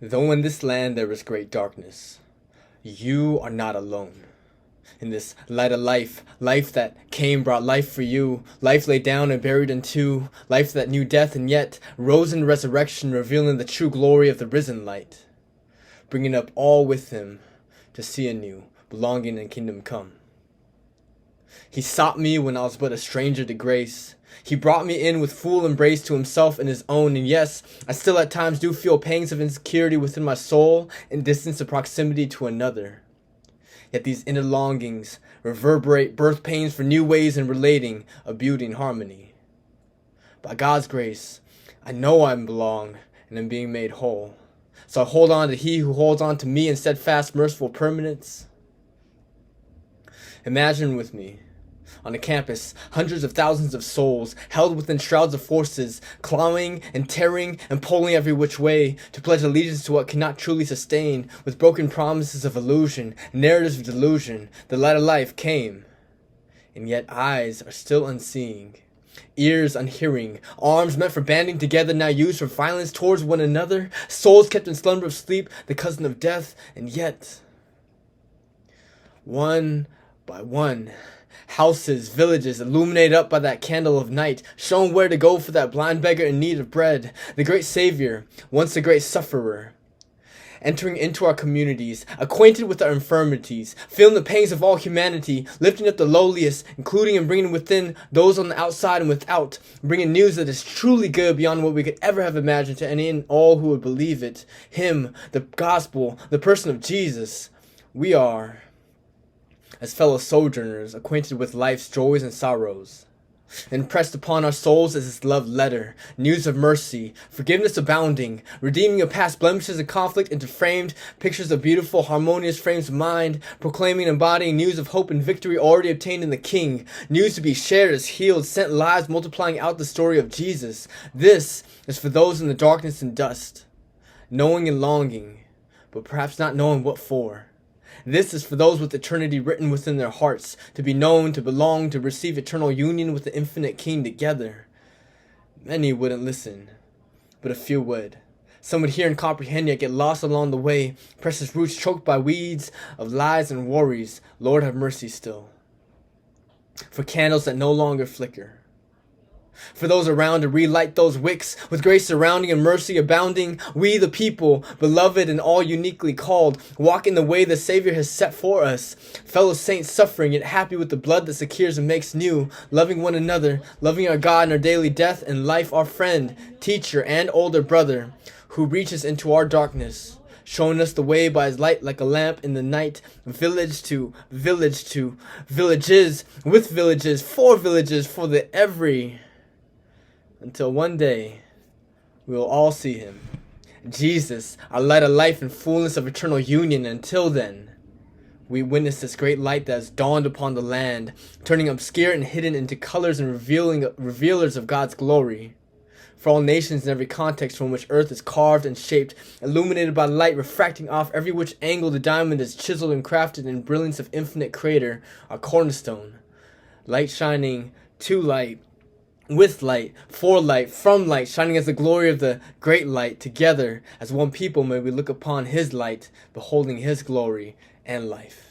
Though in this land there is great darkness, you are not alone. In this light of life, life that came brought life for you, life laid down and buried in two, life that knew death and yet rose in resurrection, revealing the true glory of the risen light, bringing up all with him to see anew, belonging in kingdom come. He sought me when I was but a stranger to grace. He brought me in with full embrace to himself and his own, and yes, I still at times do feel pangs of insecurity within my soul and distance of proximity to another. Yet these inner longings reverberate birth pains for new ways in relating of beauty and harmony. By God's grace, I know I belong and am being made whole. So I hold on to he who holds on to me in steadfast, merciful permanence. Imagine with me, on a campus, hundreds of thousands of souls held within shrouds of forces, clawing and tearing and pulling every which way to pledge allegiance to what cannot truly sustain, with broken promises of illusion, narratives of delusion. The light of life came, and yet eyes are still unseeing, ears unhearing, arms meant for banding together now used for violence towards one another, souls kept in slumber of sleep, the cousin of death, and yet, one by one, houses, villages, illuminated up by that candle of night, shown where to go for that blind beggar in need of bread, the great Savior, once the great sufferer, entering into our communities, acquainted with our infirmities, feeling the pangs of all humanity, lifting up the lowliest, including and bringing within those on the outside and without, bringing news that is truly good beyond what we could ever have imagined to any and all who would believe it. Him, the gospel, the person of Jesus. We are, as fellow sojourners, acquainted with life's joys and sorrows. Impressed upon our souls is his love letter, news of mercy, forgiveness abounding, redeeming of past blemishes and conflict into framed pictures of beautiful, harmonious frames of mind, proclaiming and embodying news of hope and victory already obtained in the King, news to be shared as healed, sent lives multiplying out the story of Jesus. This is for those in the darkness and dust, knowing and longing, but perhaps not knowing what for. This is for those with eternity written within their hearts, to be known, to belong, to receive eternal union with the infinite King together. Many wouldn't listen, but a few would. Some would hear and comprehend, yet get lost along the way, precious roots choked by weeds of lies and worries. Lord, have mercy still. For candles that no longer flicker. For those around to relight those wicks, with grace surrounding and mercy abounding, we the people, beloved and all uniquely called, walk in the way the Savior has set for us, fellow saints suffering yet happy with the blood that secures and makes new, loving one another, loving our God in our daily death and life, our friend, teacher, and older brother, who reaches into our darkness, showing us the way by his light like a lamp in the night, village to villages, with villages, for the every, until one day we will all see him, Jesus, our light of life and fullness of eternal union. Until then, we witness this great light that has dawned upon the land, turning obscure and hidden into colors and revealers of God's glory. For all nations in every context from which earth is carved and shaped, illuminated by light, refracting off every which angle the diamond is chiseled and crafted in brilliance of infinite creator, our cornerstone. Light shining to light, with light, for light, from light, shining as the glory of the great light. Together, as one people may we look upon his light, beholding his glory and life.